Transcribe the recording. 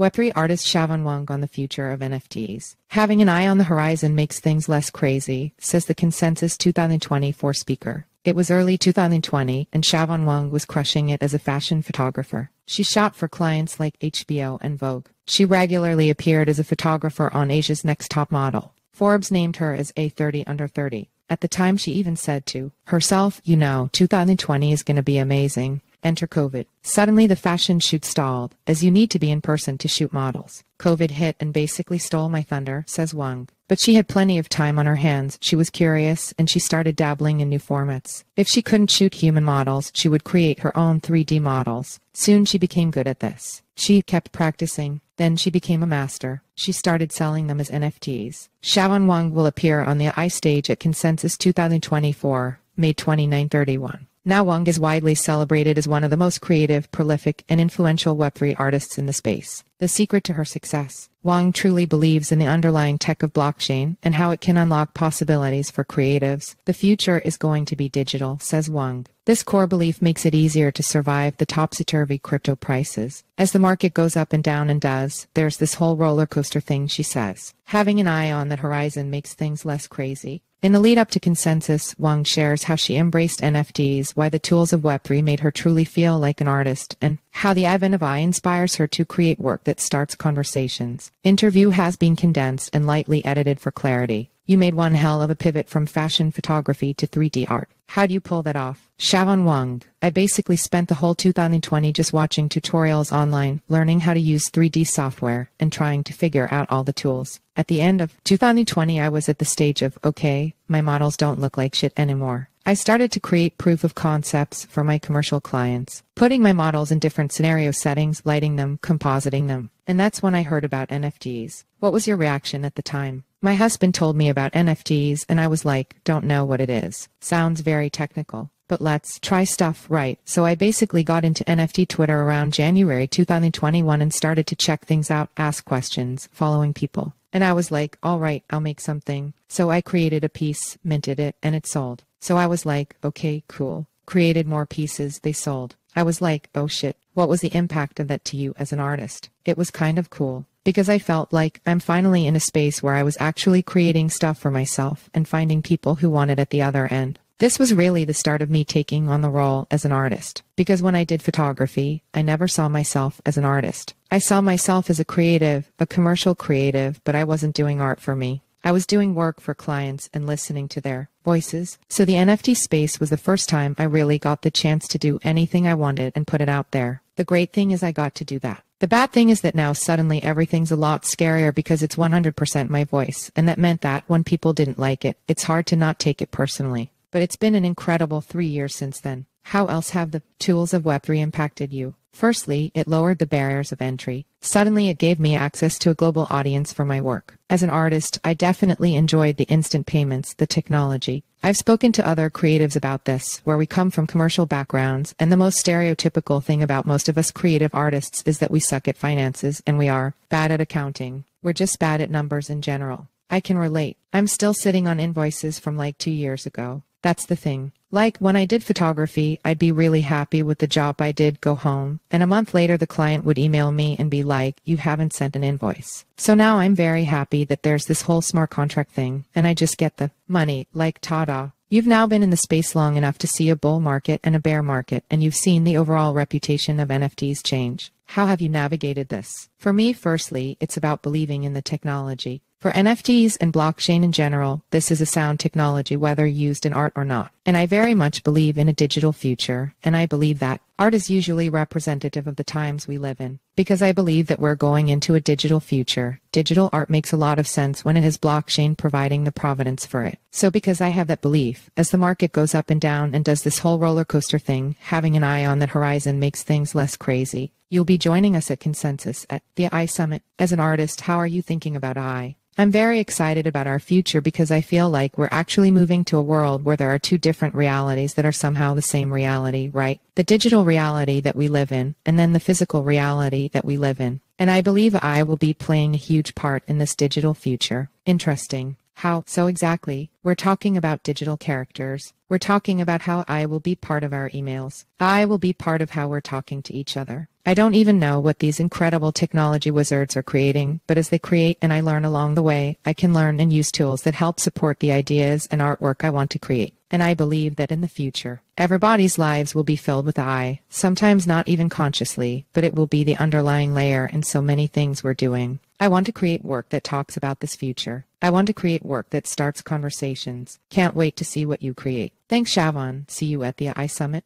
Web3 artist Shavonne Wong on the future of NFTs. Having an eye on the horizon makes things less crazy, says the Consensus 2024 speaker. It was early 2020, and Shavonne Wong was crushing it as a fashion photographer. She shot for clients like HBO and Vogue. She regularly appeared as a photographer on Asia's Next Top Model. Forbes named her as a 30 under 30. At the time, she even said to herself, 2020 is going to be amazing. Enter COVID. Suddenly the fashion shoot stalled, as you need to be in person to shoot models. COVID hit and basically stole my thunder, says Wong. But she had plenty of time on her hands. She was curious, and she started dabbling in new formats. If she couldn't shoot human models, she would create her own 3D models. Soon she became good at this. She kept practicing. Then she became a master. She started selling them as NFTs. Shavonne Wong will appear on the I stage at Consensus 2024, May 29-31. Now Wong is widely celebrated as one of the most creative, prolific, and influential Web3 artists in the space. The secret to her success. Wong truly believes in the underlying tech of blockchain and how it can unlock possibilities for creatives. The future is going to be digital, says Wong. This core belief makes it easier to survive the topsy-turvy crypto prices. As the market goes up and down and does, there's this whole roller coaster thing, she says. Having an eye on the horizon makes things less crazy. In the lead-up to Consensus, Wong shares how she embraced NFTs, why the tools of Web3 made her truly feel like an artist, and how the advent of AI inspires her to create work that starts conversations. Interview has been condensed and lightly edited for clarity. You made one hell of a pivot from fashion photography to 3D art. How do you pull that off? Shavonne Wong. I basically spent the whole 2020 just watching tutorials online, learning how to use 3D software, and trying to figure out all the tools. At the end of 2020, I was at the stage of, okay, my models don't look like shit anymore. I started to create proof of concepts for my commercial clients, putting my models in different scenario settings, lighting them, compositing them. And that's when I heard about NFTs. What was your reaction at the time? My husband told me about NFTs, and I was like, don't know what it is. Sounds very technical, but let's try stuff right. So I basically got into NFT Twitter around January 2021 and started to check things out, ask questions, following people. And I was like, all right, I'll make something. So I created a piece, minted it, and it sold. So I was like, okay, cool. Created more pieces, they sold. I was like, oh shit, what was the impact of that to you as an artist? It was kind of cool, because I felt like I'm finally in a space where I was actually creating stuff for myself and finding people who wanted at the other end. This was really the start of me taking on the role as an artist, because when I did photography, I never saw myself as an artist. I saw myself as a creative, a commercial creative, but I wasn't doing art for me. I was doing work for clients and listening to their voices. So the NFT space was the first time I really got the chance to do anything I wanted and put it out there. The great thing is I got to do that. The bad thing is that now suddenly everything's a lot scarier because it's 100% my voice, and that meant that when people didn't like it, it's hard to not take it personally. But it's been an incredible 3 years since then. How else have the tools of Web3 impacted you? Firstly, it lowered the barriers of entry. Suddenly it gave me access to a global audience for my work. As an artist, I definitely enjoyed the instant payments, the technology. I've spoken to other creatives about this, where we come from commercial backgrounds, and the most stereotypical thing about most of us creative artists is that we suck at finances, and we are bad at accounting. We're just bad at numbers in general. I can relate. I'm still sitting on invoices from like 2 years ago. That's the thing. Like, when I did photography, I'd be really happy with the job I did, go home, and a month later the client would email me and be like, you haven't sent an invoice. So now I'm very happy that there's this whole smart contract thing, and I just get the money, like ta-da. You've now been in the space long enough to see a bull market and a bear market, and you've seen the overall reputation of NFTs change. How have you navigated this? For me, firstly, it's about believing in the technology. For NFTs and blockchain in general, this is a sound technology whether used in art or not. And I very much believe in a digital future, and I believe that art is usually representative of the times we live in. Because I believe that we're going into a digital future, digital art makes a lot of sense when it has blockchain providing the provenance for it. So because I have that belief, as the market goes up and down and does this whole roller coaster thing, having an eye on that horizon makes things less crazy. You'll be joining us at Consensus at the AI Summit. As an artist, how are you thinking about AI? I'm very excited about our future because I feel like we're actually moving to a world where there are two different realities that are somehow the same reality, right? The digital reality that we live in, and then the physical reality that we live in. And I believe I will be playing a huge part in this digital future. Interesting. How so exactly? We're talking about digital characters. We're talking about how I will be part of our emails. I will be part of how we're talking to each other. I don't even know what these incredible technology wizards are creating, but as they create and I learn along the way, I can learn and use tools that help support the ideas and artwork I want to create. And I believe that in the future, everybody's lives will be filled with AI, sometimes not even consciously, but it will be the underlying layer in so many things we're doing. I want to create work that talks about this future. I want to create work that starts conversations. Can't wait to see what you create. Thanks, Shavonne. See you at the AI Summit.